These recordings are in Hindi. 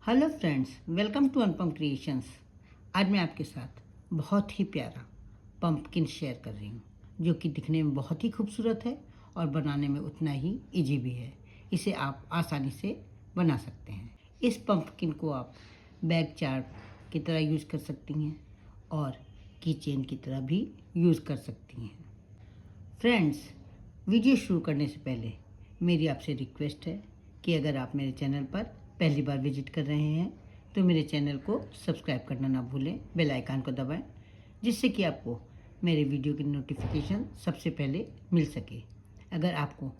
Hello friends, welcome to Anupam creations. आज मैं आपके साथ बहुत ही प्यारा पंपकिन शेयर कर रही हूँ, जो कि दिखने में बहुत ही खूबसूरत है और बनाने में उतना ही इजी भी है। इसे आप आसानी से बना सकते हैं। इस पंपकिन को आप बैग चार्ट की तरह यूज़ कर सकती हैं और की चेन की तरह भी यूज़ कर सकती हैं। फ्रेंड्स, वीडियो शुरू करने से पहले मेरी आपसे रिक्वेस्ट है कि अगर आप मेरे चैनल पर पहली बार विजिट कर रहे हैं तो मेरे चैनल को सब्सक्राइब करना ना भूलें, बेल आइकन को दबाएं, जिससे कि आपको मेरे वीडियो की नोटिफिकेशन सबसे पहले मिल सके। अगर आपको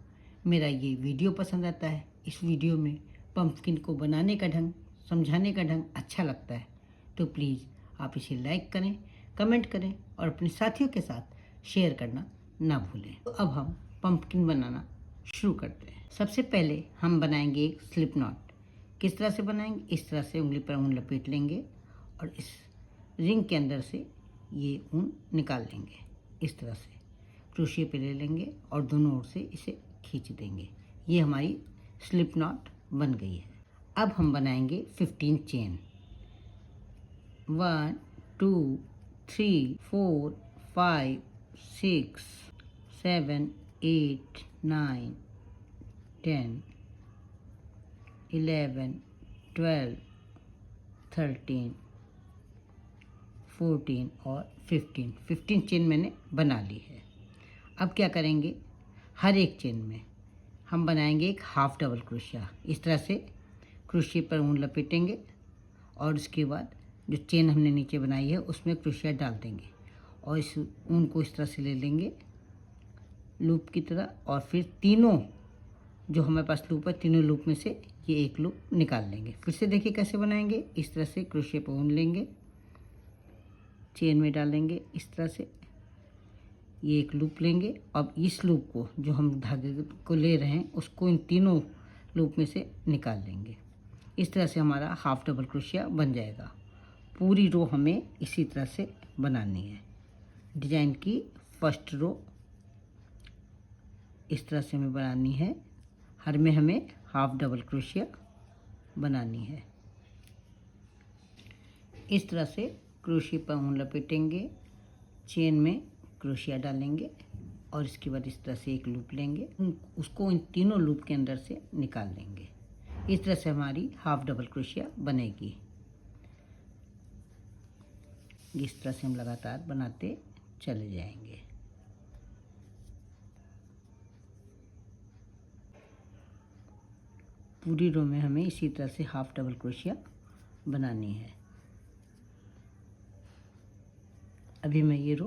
मेरा ये वीडियो पसंद आता है, इस वीडियो में पंपकिन को बनाने का ढंग, समझाने का ढंग अच्छा लगता है, तो प्लीज़ आप इसे लाइक करें, कमेंट करें और अपने साथियों के साथ शेयर करना ना भूलें। तो अब हम पंपकिन बनाना शुरू करते हैं। सबसे पहले हम बनाएंगे एक स्लिप नॉट। किस तरह से बनाएंगे? इस तरह से उंगली पर ऊन लपेट लेंगे और इस रिंग के अंदर से ये ऊन निकाल लेंगे। इस तरह से क्रोशिया पे ले लेंगे और दोनों ओर से इसे खींच देंगे। ये हमारी स्लिप नॉट बन गई है। अब हम बनाएंगे 15 चेन। 1 2 3 4 5 6 7 8 9 10 11 12 13 14 और 15 चेन मैंने बना ली है। अब क्या करेंगे, हर एक चेन में हम बनाएंगे एक हाफ डबल क्रोशिया। इस तरह से क्रोशिया पर ऊन लपेटेंगे और उसके बाद जो चेन हमने नीचे बनाई है उसमें क्रोशिया डाल देंगे और इस ऊन को इस तरह से ले लेंगे लूप की तरह, और फिर तीनों जो हमारे पास लूप है, तीनों लूप में से ये एक लूप निकाल लेंगे। फिर से देखिए कैसे बनाएंगे। इस तरह से क्रोशिया पर ऊन लेंगे, चेन में डालेंगे, इस तरह से ये एक लूप लेंगे। अब इस लूप को जो हम धागे को ले रहे हैं उसको इन तीनों लूप में से निकाल लेंगे। इस तरह से हमारा हाफ डबल क्रोशिया बन जाएगा। पूरी रो हमें इसी तरह से बनानी है। डिजाइन की फर्स्ट रो इस तरह से हमें बनानी है। हर में हमें हाफ डबल क्रोशिया बनानी है। इस तरह से क्रोशिया पर ऊन लपेटेंगे, चेन में क्रोशिया डालेंगे और इसके बाद इस तरह से एक लूप लेंगे, उसको इन तीनों लूप के अंदर से निकाल लेंगे। इस तरह से हमारी हाफ डबल क्रोशिया बनेगी। इस तरह से हम लगातार बनाते चले जाएंगे। पूरी रो में हमें इसी तरह से हाफ डबल क्रोशिया बनानी है। अभी मैं ये रो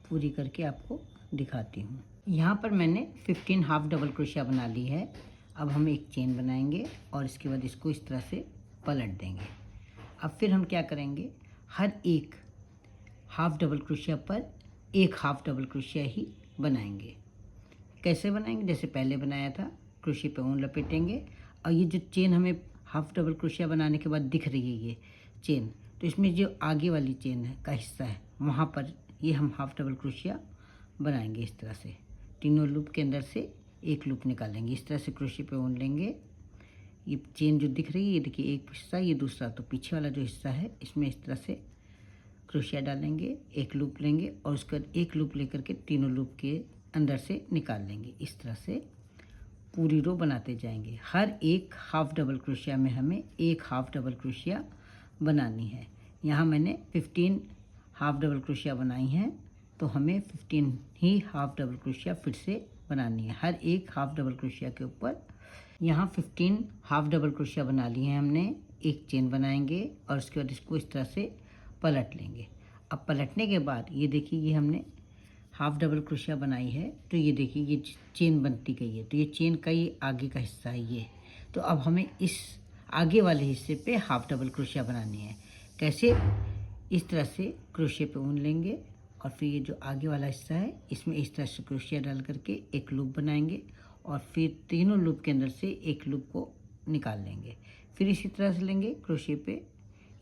पूरी करके आपको दिखाती हूँ। यहाँ पर मैंने 15 हाफ डबल क्रोशिया बना ली है। अब हम एक चेन बनाएंगे और इसके बाद इसको इस तरह से पलट देंगे। अब फिर हम क्या करेंगे, हर एक हाफ डबल क्रोशिया पर एक हाफ डबल क्रोशिया ही बनाएंगे। कैसे बनाएंगे? जैसे पहले बनाया था, क्रोशिया पे ऊन लपेटेंगे और ये जो चेन हमें हाफ डबल क्रोशिया बनाने के बाद दिख रही है ये चेन, तो इसमें जो आगे वाली चेन है का हिस्सा है वहाँ पर ये हम हाफ डबल क्रोशिया बनाएंगे। इस तरह से तीनों लूप के अंदर से एक लूप निकालेंगे। इस तरह से क्रोशिया पे ऊन लेंगे। ये चेन जो दिख रही है, ये देखिए एक हिस्सा, ये दूसरा, तो पीछे वाला जो हिस्सा है इसमें इस तरह से क्रोशिया डालेंगे, एक लूप लेंगे और उसका एक लूप लेकर के तीनों लूप के अंदर से निकाल लेंगे। इस तरह से पूरी रो बनाते जाएंगे। हर एक हाफ डबल क्रोशिया में हमें एक हाफ डबल क्रोशिया बनानी है। यहाँ मैंने 15 हाफ डबल क्रोशिया बनाई हैं, तो हमें 15 ही हाफ डबल क्रोशिया फिर से बनानी है। हर एक हाफ डबल क्रोशिया के ऊपर यहाँ 15 हाफ डबल क्रोशिया बना लिए हैं हमने। एक चेन बनाएंगे और उसके बाद इसको इस तरह से पलट लेंगे। अब पलटने के बाद ये देखिए, ये हमने हाफ डबल क्रोशिया बनाई है, तो ये देखिए ये चेन बनती गई है, तो ये चेन का ये आगे का हिस्सा है ये। तो अब हमें इस आगे वाले हिस्से पे हाफ डबल क्रोशिया बनानी है। कैसे? इस तरह से क्रोशिया पे ऊन लेंगे और फिर ये जो आगे वाला हिस्सा है इसमें इस तरह से क्रोशिया डाल करके एक लूप बनाएंगे और फिर तीनों लूप के अंदर से एक लूप को निकाल लेंगे। फिर इसी तरह से लेंगे, क्रोशिया पे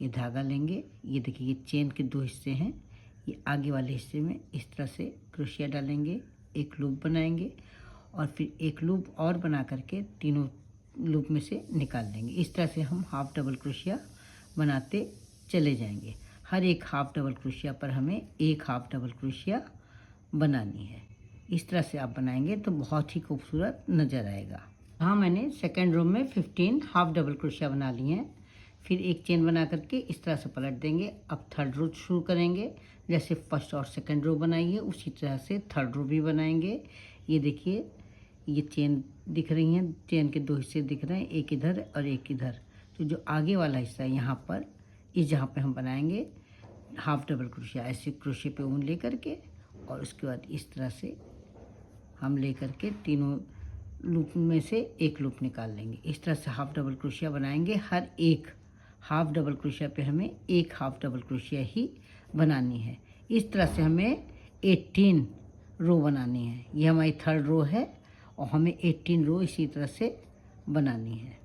ये धागा लेंगे, ये देखिए ये चेन के दो हिस्से हैं, ये आगे वाले हिस्से में इस तरह से क्रोशिया डालेंगे, एक लूप बनाएंगे और फिर एक लूप और बना करके तीनों लूप में से निकाल लेंगे। इस तरह से हम हाफ डबल क्रोशिया बनाते चले जाएंगे। हर एक हाफ डबल क्रोशिया पर हमें एक हाफ डबल क्रोशिया बनानी है। इस तरह से आप बनाएंगे तो बहुत ही खूबसूरत नज़र आएगा। हाँ, मैंने सेकेंड रो में 15 हाफ डबल क्रोशिया बना लिए हैं। फिर एक चेन बना करके इस तरह से पलट देंगे। अब थर्ड रो शुरू करेंगे। जैसे फर्स्ट और सेकेंड रो बनाइए उसी तरह से थर्ड रो भी बनाएंगे। ये देखिए, ये चेन दिख रही हैं, चेन के दो हिस्से दिख रहे हैं, एक इधर और एक इधर। तो जो आगे वाला हिस्सा है यहाँ पर, इस जहाँ पे हम बनाएंगे हाफ डबल क्रोशिया, ऐसे क्रोशिया पे ऊन ले करके और उसके बाद इस तरह से हम ले करके तीनों लूप में से एक लूप निकाल लेंगे। इस तरह से हाफ डबल क्रोशिया बनाएंगे। हर एक हाफ डबल क्रोशिया पे हमें एक हाफ डबल क्रोशिया ही बनानी है। इस तरह से हमें 18 रो बनानी है। ये हमारी थर्ड रो है और हमें 18 रो इसी तरह से बनानी है।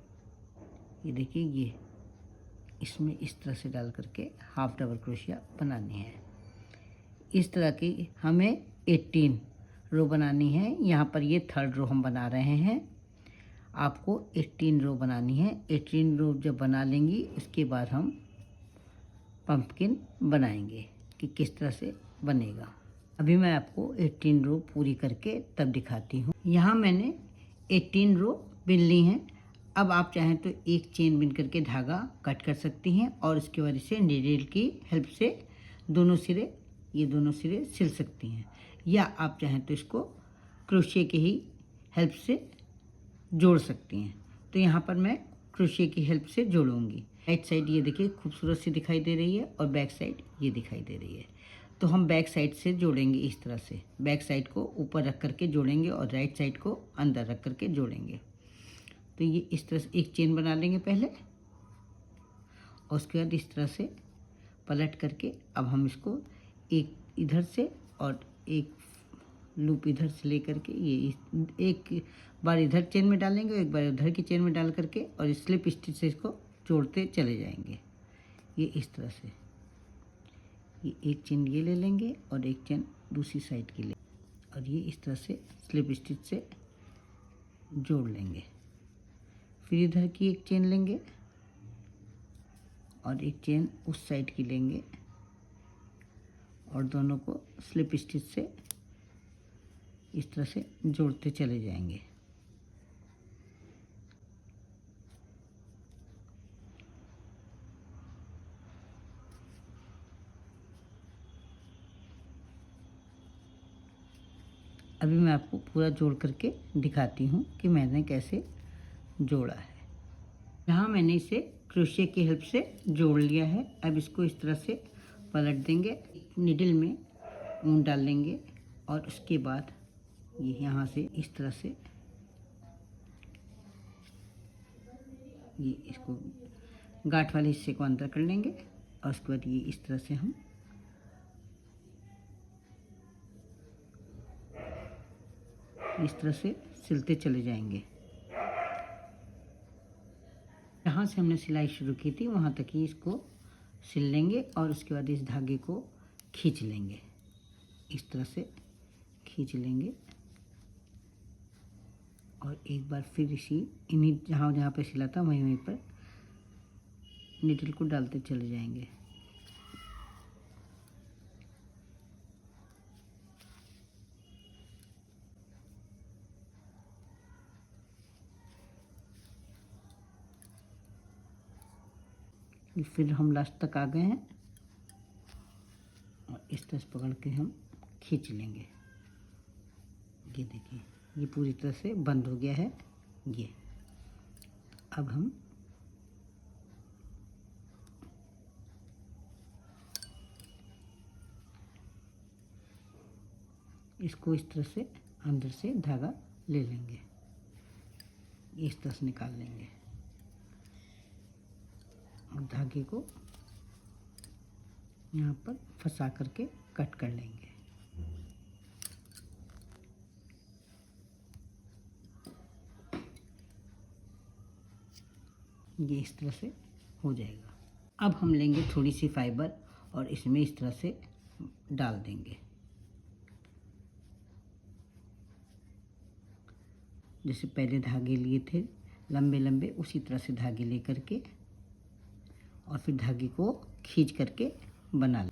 ये देखिए, ये इसमें इस तरह से डाल करके हाफ डबल क्रोशिया बनानी है। इस तरह की हमें 18 रो बनानी है। यहाँ पर ये थर्ड रो हम बना रहे हैं। आपको 18 रो बनानी है। 18 रो जब बना लेंगी उसके बाद हम पंपकिन बनाएंगे कि किस तरह से बनेगा। अभी मैं आपको 18 रो पूरी करके तब दिखाती हूँ। यहाँ मैंने 18 रो बिन ली हैं। अब आप चाहें तो एक चेन बिन करके धागा कट कर सकती हैं और इसके बाद इसे नीडल की हेल्प से दोनों सिरे, ये दोनों सिरे सिल सकती हैं, या आप चाहें तो इसको क्रोशिया की ही हेल्प से जोड़ सकती हैं। तो यहाँ पर मैं क्रोशिया की हेल्प से जोड़ूंगी। राइट साइड ये देखिए खूबसूरत सी दिखाई दे रही है और बैक साइड ये दिखाई दे रही है। तो हम बैक साइड से जोड़ेंगे। इस तरह से बैक साइड को ऊपर रख करके जोड़ेंगे और राइट साइड को अंदर रख करके जोड़ेंगे। तो ये इस तरह से एक चेन बना लेंगे पहले और उसके बाद इस तरह से पलट करके अब हम इसको एक इधर से और एक लूप इधर से ले करके ये एक बार इधर चेन में डालेंगे और एक बार उधर की चेन में डाल करके और स्लिप स्टिच से इसको जोड़ते चले जाएंगे। ये इस तरह से ये एक चेन ये ले लेंगे और एक चेन दूसरी साइड की ले और ये इस तरह से स्लिप स्टिच से जोड़ लेंगे। फिर इधर की एक चेन लेंगे और एक चेन उस साइड की लेंगे और दोनों को स्लिप स्टिच से इस तरह से जोड़ते चले जाएंगे। अभी मैं आपको पूरा जोड़ करके दिखाती हूँ कि मैंने कैसे जोड़ा है। यहाँ मैंने इसे क्रोशिया की हेल्प से जोड़ लिया है। अब इसको इस तरह से पलट देंगे, निडल में ऊन डाल लेंगे और उसके बाद ये यहाँ से इस तरह से ये इसको गांठ वाले हिस्से को अंदर कर लेंगे और उसके बाद ये इस तरह से हम इस तरह से सिलते चले जाएंगे। जहाँ से हमने सिलाई शुरू की थी वहाँ तक ही इसको सिल लेंगे और उसके बाद इस धागे को खींच लेंगे। इस तरह से खींच लेंगे और एक बार फिर इन्हीं जहाँ जहाँ पे सिला था वहीं वहीं पर नीडल को डालते चले जाएंगे। फिर हम लास्ट तक आ गए हैं और इस तरह से पकड़ के हम खींच लेंगे। ये देखिए, ये पूरी तरह से बंद हो गया है। ये अब हम इसको इस तरह से अंदर से धागा ले लेंगे, इस तरह से निकाल लेंगे और धागे को यहाँ पर फंसा करके कट कर लेंगे। ये इस तरह से हो जाएगा। अब हम लेंगे थोड़ी सी फाइबर और इसमें इस तरह से डाल देंगे। जैसे पहले धागे लिए थे लंबे लंबे उसी तरह से धागे लेकर के और फिर धागे को खींच करके बना लें।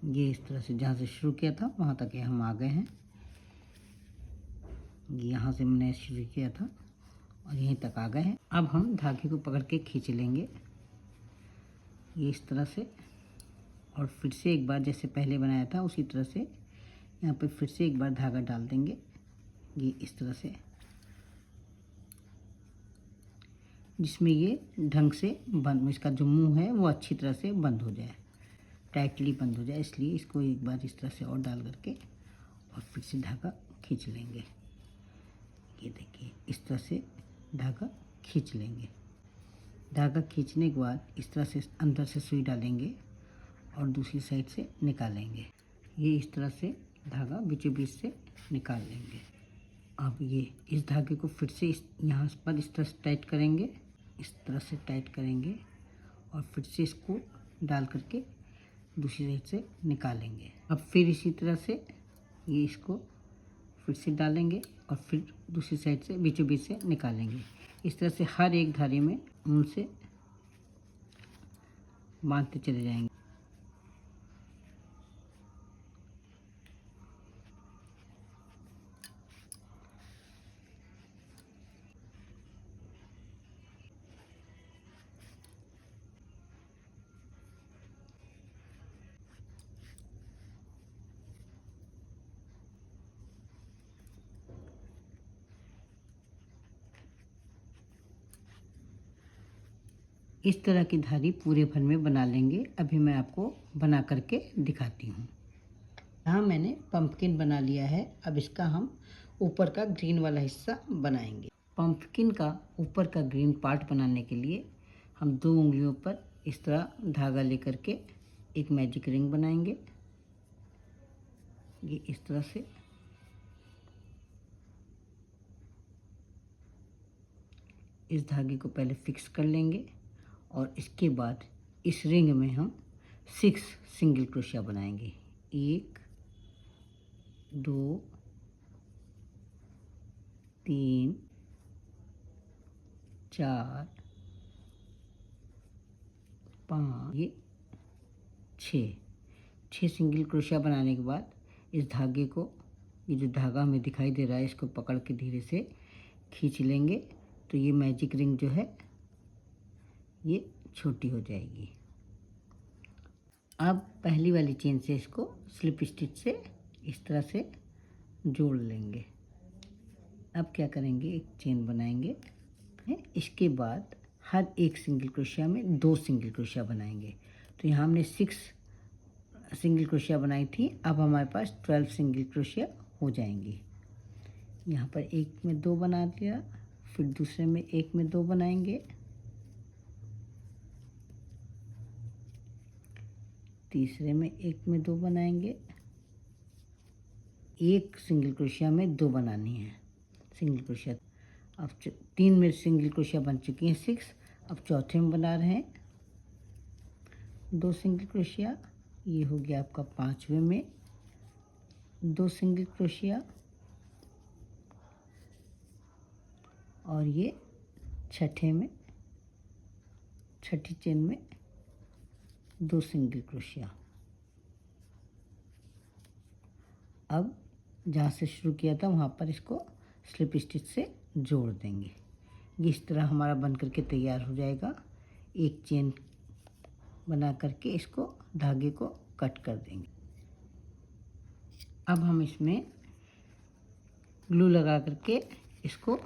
ये इस तरह से जहाँ से शुरू किया था वहाँ तक ये हम आ गए हैं। यहाँ से मैंने शुरू किया था और यहीं तक आ गए हैं। अब हम धागे को पकड़ के खींच लेंगे ये इस तरह से, और फिर से एक बार जैसे पहले बनाया था उसी तरह से यहाँ पे फिर से एक बार धागा डाल देंगे ये इस तरह से, जिसमें ये ढंग से बंद, इसका जो मुंह है वो अच्छी तरह से बंद हो जाए, टाइटली बंद हो जाए। इसलिए इसको एक बार इस तरह से और डाल करके और फिर से धागा खींच लेंगे। ये देखिए इस तरह से धागा खींच लेंगे। धागा खींचने के बाद इस तरह से अंदर से सुई डालेंगे और दूसरी साइड से निकालेंगे। ये इस तरह से धागा बीचों बीच से निकाल लेंगे। अब ये इस धागे को फिर से यहाँ पर इस तरह से टाइट करेंगे, इस तरह से टाइट करेंगे और फिर से इसको डाल करके दूसरी साइड से निकालेंगे। अब फिर इसी तरह से ये इसको फिर से डालेंगे और फिर दूसरी साइड से बीचों बीच से निकालेंगे। इस तरह से हर एक धागे में उनसे बांधते चले जाएंगे। इस तरह की धारी पूरे भर में बना लेंगे। अभी मैं आपको बना करके दिखाती हूँ। यहाँ मैंने पंपकिन बना लिया है। अब इसका हम ऊपर का ग्रीन वाला हिस्सा बनाएंगे। पंपकिन का ऊपर का ग्रीन पार्ट बनाने के लिए हम 2 उंगलियों पर इस तरह धागा लेकर के एक मैजिक रिंग बनाएंगे ये इस तरह से। इस धागे को पहले फिक्स कर लेंगे और इसके बाद इस रिंग में हम 6 सिंगल क्रोशिया बनाएंगे। 1 2 3 4 5 ये 6 सिंगल क्रोशिया बनाने के बाद इस धागे को, ये जो धागा हमें दिखाई दे रहा है, इसको पकड़ के धीरे से खींच लेंगे तो ये मैजिक रिंग जो है ये छोटी हो जाएगी। अब पहली वाली चेन से इसको स्लिप स्टिच से इस तरह से जोड़ लेंगे। अब क्या करेंगे, एक चेन बनाएंगे। इसके बाद हर एक सिंगल क्रोशिया में 2 सिंगल क्रोशिया बनाएंगे। तो यहाँ हमने 6 सिंगल क्रोशिया बनाई थी। अब हमारे पास 12 सिंगल क्रोशिया हो जाएंगी। यहाँ पर एक में 2 बना दिया, फिर दूसरे में एक में 2 बनाएंगे, तीसरे में एक में 2 बनाएंगे। एक सिंगल क्रोशिया में 2 बनानी है सिंगल क्रोशिया। अब 3 में सिंगल क्रोशिया बन चुकी हैं 6। अब चौथे में बना रहे हैं 2 सिंगल क्रोशिया। ये हो गया आपका 5वें में 2 सिंगल क्रोशिया और ये छठे में, छठी चेन में 2 सिंगल क्रोशिया। अब जहाँ से शुरू किया था वहाँ पर इसको स्लिप स्टिच से जोड़ देंगे। ये इस तरह हमारा बन करके तैयार हो जाएगा। एक चेन बना करके इसको धागे को कट कर देंगे। अब हम इसमें ग्लू लगा करके इसको